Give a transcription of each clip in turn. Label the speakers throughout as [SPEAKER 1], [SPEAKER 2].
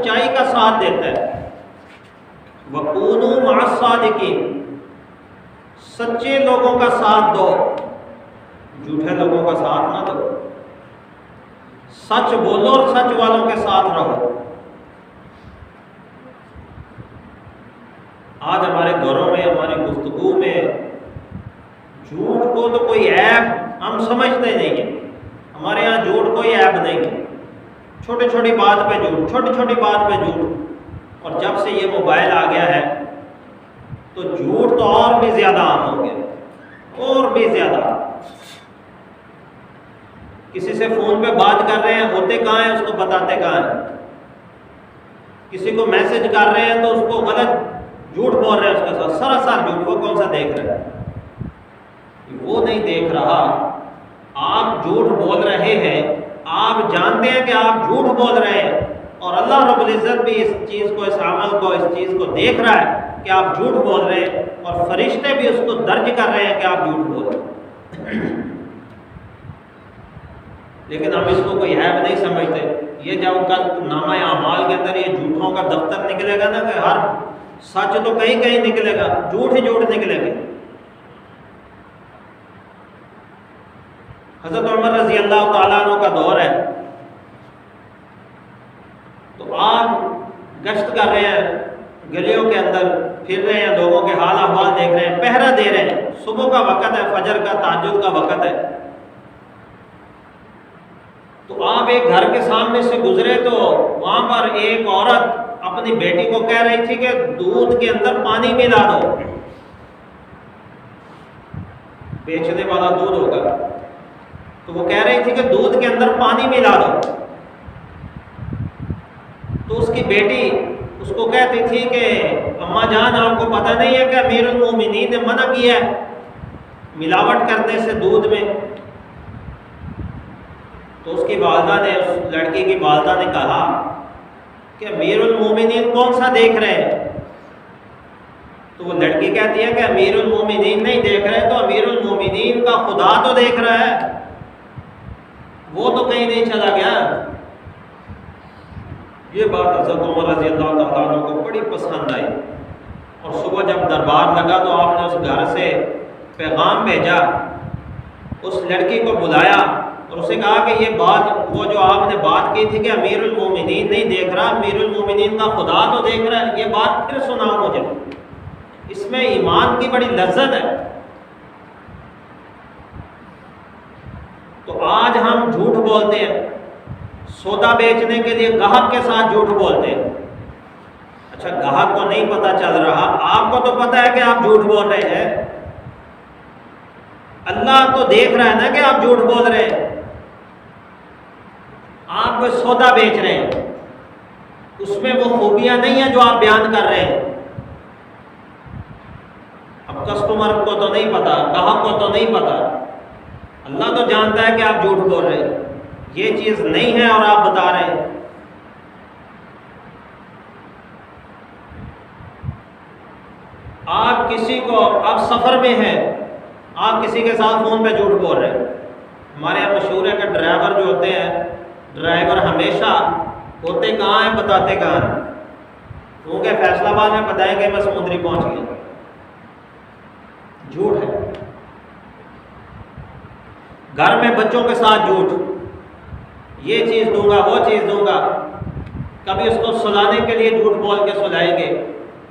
[SPEAKER 1] सच्चाई का साथ देता है। वकूनू मअस्सादिकीन, सच्चे लोगों का साथ दो, झूठे लोगों का साथ ना दो। सच बोलो और सच वालों के साथ रहो। आज हमारे घरों में, हमारी गुफ्तगू में झूठ को तो कोई ऐब हम समझते नहीं है। हमारे यहाँ झूठ कोई ऐब नहीं है। छोटी छोटी बात पे झूठ, छोटी छोटी बात पे झूठ। और जब से ये मोबाइल आ गया है तो झूठ तो और भी ज़्यादा आम हो गया, और भी ज़्यादा। किसी से फ़ोन पे बात कर रहे हैं, होते कहाँ हैं उसको बताते कहाँ हैं। किसी को मैसेज कर रहे हैं तो उसको गलत झूठ बोल रहे हैं उसके साथ, सरासर झूठ। वो कौन सा देख रहे हैं? वो नहीं देख रहा। आप झूठ बोल रहे हैं, आप जानते हैं कि आप झूठ बोल रहे हैं, और अल्लाह रब्बुल इज़्ज़त भी इस चीज़ को, इस अमल को, इस चीज़ को देख रहा है कि आप झूठ बोल रहे हैं, और फरिश्ते भी उसको दर्ज कर रहे हैं कि आप झूठ बोल रहे हैं। लेकिन हम इसको कोई ऐब नहीं समझते। ये जब कल नामा अमाल के अंदर ये झूठों का दफ्तर निकलेगा ना, कि हर सच तो कहीं कहीं निकलेगा, झूठ ही झूठ निकलेगा। हज़रत उमर रज़ी अल्लाह तआला अन्हु का दौर है, तो आप गश्त कर रहे हैं, गलियों के अंदर फिर रहे हैं, लोगों के हाल अहवाल देख रहे हैं, पहरा दे रहे हैं। सुबह का वक़्त है, फजर का, तहज्जुद का वक़्त है। तो आप एक घर के सामने से गुजरे तो वहाँ पर एक औरत अपनी बेटी को कह रही थी कि दूध के अंदर पानी मिला दो। बेचने वाला दूध होगा, तो वो कह रही थी कि दूध के अंदर पानी मिला दो। तो उसकी बेटी उसको कहती थी कि अम्मा जान, आपको पता नहीं है कि अमीरुल मोमिनीन ने मना किया है मिलावट करने से दूध में। तो उसकी वालिदा ने, उस लड़की की वालिदा ने कहा कि अमीरुल मोमिनीन कौन सा देख रहे हैं? तो वो लड़की कहती है कि अमीरुल मोमिनीन नहीं देख रहे, तो अमीरुल मोमिनीन का खुदा तो देख रहा है, वो तो कहीं नहीं चला गया। ये बात हज़रत उमर रज़ी अल्लाह तआला अन्हु को बड़ी पसंद आई, और सुबह जब दरबार लगा तो आपने उस घर से पैगाम भेजा, उस लड़की को बुलाया और उसे कहा कि ये बात, वो जो आपने बात की थी कि अमीरुल मोमिनीन नहीं देख रहा, अमीरुल मोमिनीन का खुदा तो देख रहा है, ये बात फिर सुनाओ मुझे। इसमें ईमान की बड़ी लज्जत है। तो आज हम झूठ बोलते हैं, सौदा बेचने के लिए ग्राहक के साथ झूठ बोलते हैं। अच्छा, ग्राहक को नहीं पता चल रहा, आपको तो पता है कि आप झूठ बोल रहे हैं। अल्लाह तो देख रहा है ना कि आप झूठ बोल रहे हैं। आप कोई सौदा बेच रहे हैं, उसमें वो खूबियां नहीं है जो आप बयान कर रहे हैं। अब कस्टमर को तो नहीं पता, ग्राहक को तो नहीं पता, अल्लाह तो जानता है कि आप झूठ बोल रहे हैं, ये चीज़ नहीं है और आप बता रहे हैं। आप किसी को, आप सफ़र में हैं, आप किसी के साथ फ़ोन पे झूठ बोल रहे हैं। हमारे यहाँ मशहूर है कि ड्राइवर जो होते हैं, ड्राइवर हमेशा होते कहाँ हैं, बताते कहाँ हैं। वो क्या फैसलाबाद में बताएंगे मैं समुद्री पहुँच गया, झूठ है। घर में बच्चों के साथ झूठ, ये चीज़ दूंगा, वो चीज़ दूंगा। कभी उसको सुलाने के लिए झूठ बोल के सुलाएंगे,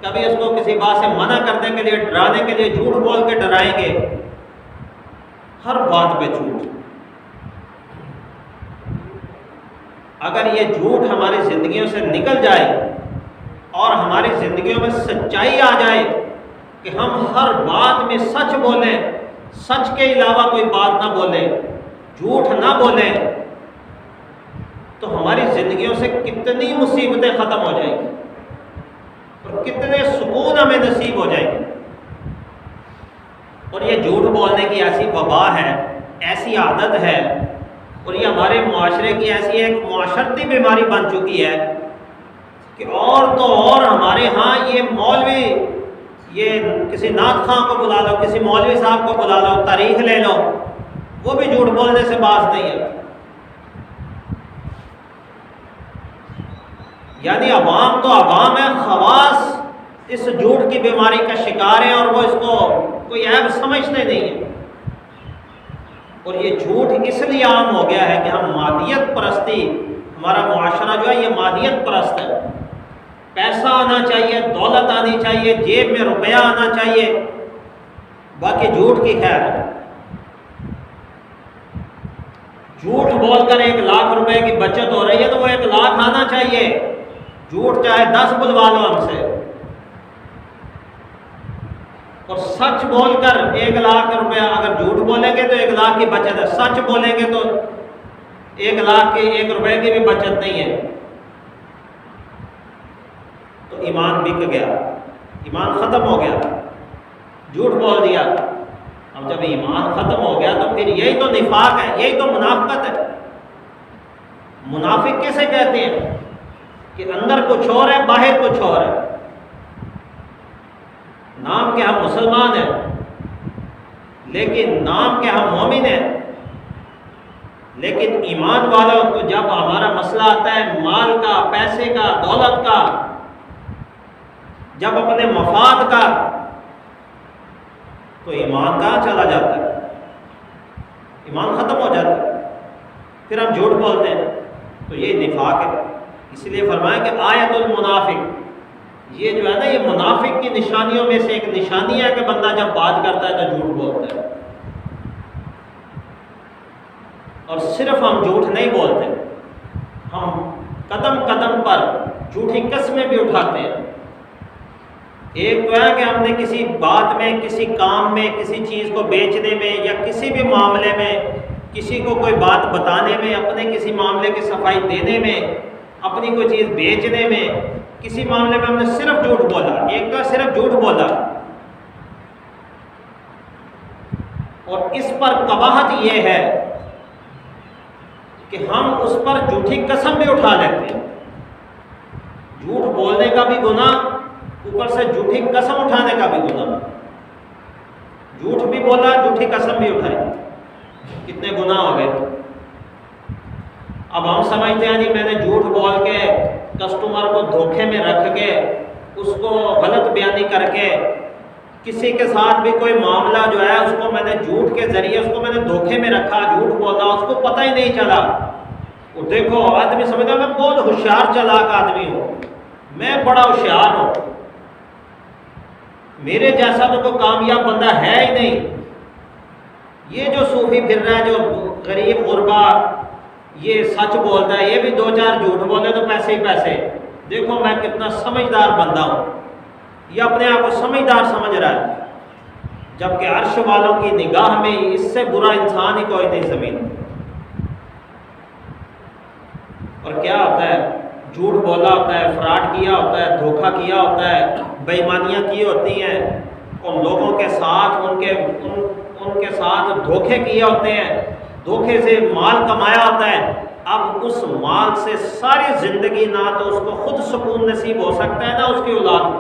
[SPEAKER 1] कभी उसको किसी बात से मना करने के लिए, डराने के लिए झूठ बोल के डराएंगे। हर बात पे झूठ। अगर ये झूठ हमारी ज़िंदगियों से निकल जाए और हमारी ज़िंदगियों में सच्चाई आ जाए कि हम हर बात में सच बोलें, सच के अलावा कोई बात ना बोलें, झूठ ना बोलें, तो हमारी ज़िंदगियों से कितनी मुसीबतें ख़त्म हो जाएंगी और कितने सुकून हमें नसीब हो जाएंगे। और ये झूठ बोलने की ऐसी वबा है, ऐसी आदत है, और ये हमारे मुआशरे की ऐसी एक मुआशरती बीमारी बन चुकी है कि और तो और हमारे यहाँ ये मौलवी, ये किसी नात खां को बुला लो, किसी मौलवी साहब को बुला लो, तारीख ले लो, वो भी झूठ बोलने से बाज नहीं है। यानी अवाम तो अवाम है, खवास इस झूठ की बीमारी का शिकार है और वो इसको कोई ऐब समझते नहीं है। और ये झूठ इसलिए आम हो गया है कि हम मादियत परस्ती, हमारा मुआशरा जो है ये मादियत परस्त है। पैसा आना चाहिए, दौलत आनी चाहिए, जेब में रुपया आना चाहिए, बाकी झूठ की खैर है। झूठ बोलकर 1 लाख रुपए की बचत हो रही है तो वो 1 लाख आना चाहिए। झूठ चाहे 10 बुलवा लो हमसे। और सच बोलकर 1 लाख रुपया, अगर झूठ बोलेंगे तो 1 लाख की बचत है, सच बोलेंगे तो 1 लाख की 1 रुपए की भी बचत नहीं है। तो ईमान बिक गया, ईमान खत्म हो गया, झूठ बोल दिया। अब जब ईमान खत्म हो गया तो फिर यही तो निफाक है, यही तो मुनाफिकत है। मुनाफिक कैसे कहते हैं कि अंदर कुछ और है, बाहर कुछ और है। नाम के हम मुसलमान हैं, लेकिन नाम के हम मोमिन हैं, लेकिन ईमान वालों को जब हमारा मसला आता है माल का, पैसे का, दौलत का, जब अपने मफाद का, तो ईमान कहाँ चला जाता है, ईमान ख़त्म हो जाता है, फिर हम झूठ बोलते हैं। तो ये निफाक है। इसलिए फरमाया कि आयतुल मुनाफिक, ये जो है ना, ये मुनाफिक की निशानियों में से एक निशानी है कि बंदा जब बात करता है तो झूठ बोलता है। और सिर्फ हम झूठ नहीं बोलते, हम कदम कदम पर झूठी कस्में भी उठाते हैं। एक तो है कि हमने किसी बात में, किसी काम में, किसी चीज़ को बेचने में, या किसी भी मामले में किसी को कोई बात बताने में, अपने किसी मामले की सफाई देने में, अपनी कोई चीज़ बेचने में, किसी मामले में हमने सिर्फ झूठ बोला। एक तो सिर्फ झूठ बोला, और इस पर कबाहत ये है कि हम उस पर झूठी कसम भी उठा लेते हैं। झूठ बोलने का भी गुनाह, ऊपर से झूठी कसम उठाने का भी गुनाह। झूठ भी बोला, झूठी कसम भी उठाई, कितने गुनाह हो गए। अब हम समझते हैं जी मैंने झूठ बोल के, कस्टमर को धोखे में रख के, उसको गलत बयानी करके, किसी के साथ भी कोई मामला जो है उसको मैंने झूठ के जरिए उसको मैंने धोखे में रखा, झूठ बोला, उसको पता ही नहीं चला। वो देखो आदमी समझता मैं बहुत होशियार चालाक आदमी हूँ, मैं बड़ा होशियार हूँ, मेरे जैसा तो कोई कामयाब बंदा है ही नहीं। ये जो सूफी फिर रहा है, जो गरीब गुरबा, ये सच बोलता है, ये भी 2-4 झूठ बोले तो पैसे ही पैसे, देखो मैं कितना समझदार बंदा हूँ। ये अपने आप को समझदार समझ रहा है, जबकि अर्श वालों की निगाह में इससे बुरा इंसान ही कोई नहीं ज़मीन। और क्या होता है, झूठ बोला होता है, फ्रॉड किया होता है, धोखा किया होता है, बेईमानियाँ की होती हैं, उन लोगों के साथ उनके साथ धोखे किए होते हैं, धोखे से माल कमाया होता है। अब उस माल से सारी ज़िंदगी ना तो उसको खुद सुकून नसीब हो सकता है, ना उसकी औलाद को।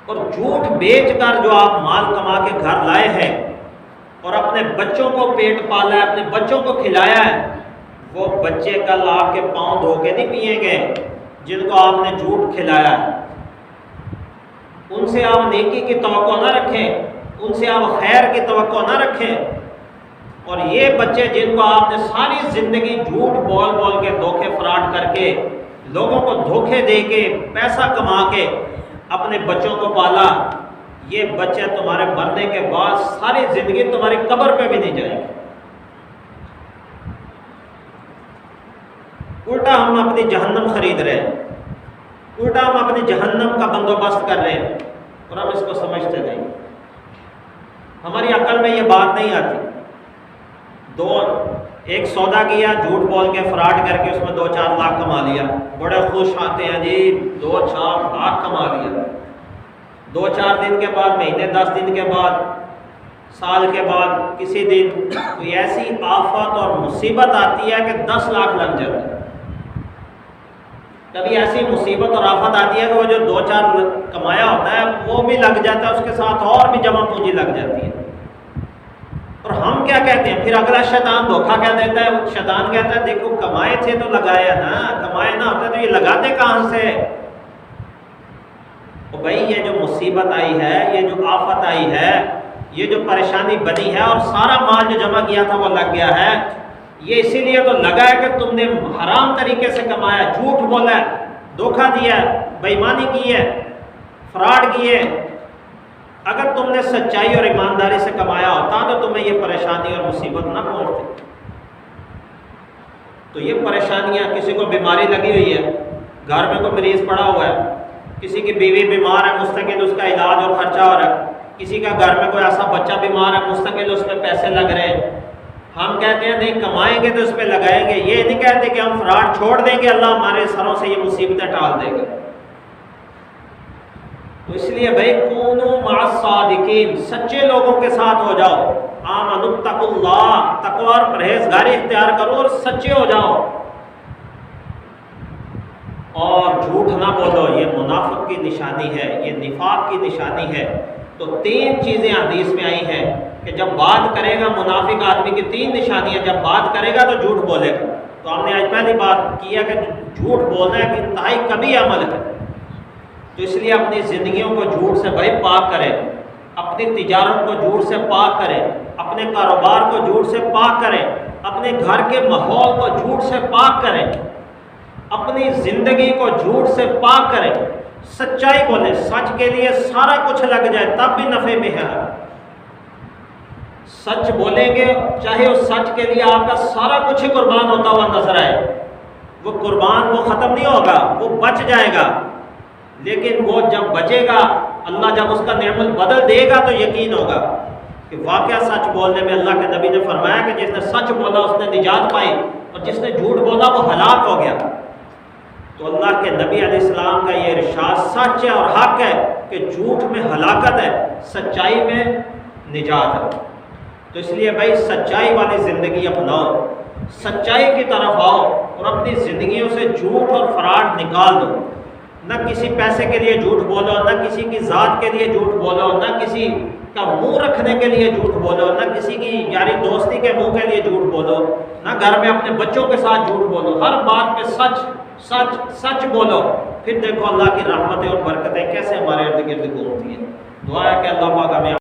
[SPEAKER 1] और झूठ बेचकर जो आप माल कमा के घर लाए हैं और अपने बच्चों को पेट पाला है, अपने बच्चों को खिलाया है, वो बच्चे कल आपके पाँव धो के नहीं पिएंगे जिनको आपने झूठ खिलाया है। उनसे आप नेकी की तवक्को ना रखें, उनसे आप खैर की तवक्को ना रखें। और ये बच्चे जिनको आपने सारी ज़िंदगी झूठ बोल बोल के, धोखे फ्रॉड करके, लोगों को धोखे दे के, पैसा कमा के अपने बच्चों को पाला, ये बच्चे तुम्हारे मरने के बाद सारी ज़िंदगी तुम्हारी कब्र पे भी नहीं जाएंगे। उल्टा हम अपनी जहन्नम खरीद रहे हैं, उल्टा हम अपनी जहन्नम का बंदोबस्त कर रहे हैं, और हम इसको समझते नहीं। हमारी अकल में ये बात नहीं आती। एक सौदा किया, झूठ बोल के, फ्रॉड करके, उसमें 2-4 लाख कमा लिया, बड़े खुश आते हैं जी, 2-4 लाख कमा लिया। 2-4 दिन के बाद, महीने 10 दिन के बाद, साल के बाद, किसी दिन कोई ऐसी आफत और मुसीबत आती है कि 10 लाख लग जाता है। कभी ऐसी मुसीबत और आफत आती है कि वो जो 2-4 कमाया होता है वो भी लग जाता है, उसके साथ और भी जमा पूंजी लग जाती है। और हम क्या कहते हैं, फिर अगला शैतान धोखा क्या देता है, शैतान कहता है देखो कमाए थे तो लगाया ना, कमाए ना होते तो ये लगाते कहाँ से। तो भाई ये जो मुसीबत आई है, ये जो आफत आई है, ये जो परेशानी बनी है और सारा माल जो जमा किया था वो लग गया है, ये इसीलिए तो लगा है कि तुमने हराम तरीके से कमाया, झूठ बोला है, धोखा दिया, बेईमानी की है, फ्रॉड किए। अगर तुमने सच्चाई और ईमानदारी से कमाया होता तो तुम्हें ये परेशानी और मुसीबत ना पहुंचती। तो ये परेशानियां, किसी को बीमारी लगी हुई है, घर में कोई मरीज पड़ा हुआ है, किसी की बीवी बीमार है, मुस्तकिल उसका इलाज और खर्चा हो रहा है, किसी का घर में कोई ऐसा बच्चा बीमार है, मुस्तकिल उस पर पैसे लग रहे हैं, हम कहते हैं नहीं कमाएंगे तो उस पर लगाएंगे। ये नहीं कहते कि हम फ्रॉड छोड़ देंगे, अल्लाह हमारे सरों से ये मुसीबतें टाल देगा। तो इसलिए भाई कूनू मास्सादिकीन, सच्चे लोगों के साथ हो जाओ। आमनुत्तकुल्लाह, तकवा और परहेजगारी इख्तियार करो और सच्चे हो जाओ और झूठ ना बोलो। ये मुनाफिक की निशानी है, ये निफाक की निशानी है। तो 3 चीज़ें हदीस में आई हैं कि जब बात करेगा मुनाफिक आदमी की 3 निशानियां, जब बात करेगा तो झूठ बोलेगा। तो हमने आज पहली बात की है कि झूठ बोलना एक इंतहाई कभी अमल है। तो इसलिए अपनी ज़िंदगियों को झूठ से भाई पाक करें, अपनी तिजारत को झूठ से पाक करें, अपने कारोबार को झूठ से पाक करें, अपने घर के माहौल को झूठ से पाक करें, अपनी ज़िंदगी को झूठ से पाक करें, सच्चाई बोलें। सच के लिए सारा कुछ लग जाए तब भी नफ़े में है। सच बोलेंगे चाहे उस सच के लिए आपका सारा कुछ ही कुर्बान होता हुआ नजर आए, वो कुर्बान वो ख़त्म नहीं होगा, वो बच जाएगा। लेकिन वो जब बचेगा, अल्लाह जब उसका नेमत बदल देगा तो यकीन होगा कि वाकया सच बोलने में अल्लाह के नबी ने फरमाया कि जिसने सच बोला उसने निजात पाई और जिसने झूठ बोला वो हलाक हो गया। तो अल्लाह के नबी अलैहिस्सलाम का ये इरशाद सच है और हक है कि झूठ में हलाकत है, सच्चाई में निजात है। तो इसलिए भाई सच्चाई वाली ज़िंदगी अपनाओ, सच्चाई की तरफ आओ और अपनी ज़िंदगियों से झूठ और फ्रॉड निकाल दो। न किसी पैसे के लिए झूठ बोलो, न किसी की ज़ात के लिए झूठ बोलो, न किसी का मुंह रखने के लिए झूठ बोलो, न किसी की यारी दोस्ती के मुंह के लिए झूठ बोलो, न घर में अपने बच्चों के साथ झूठ बोलो। हर बात पे सच सच सच बोलो। फिर देखो अल्लाह की रहमतें और बरकतें कैसे हमारे इर्द गिर्द घूमती हैं। दुआ है कि अल्लाह पाक हमें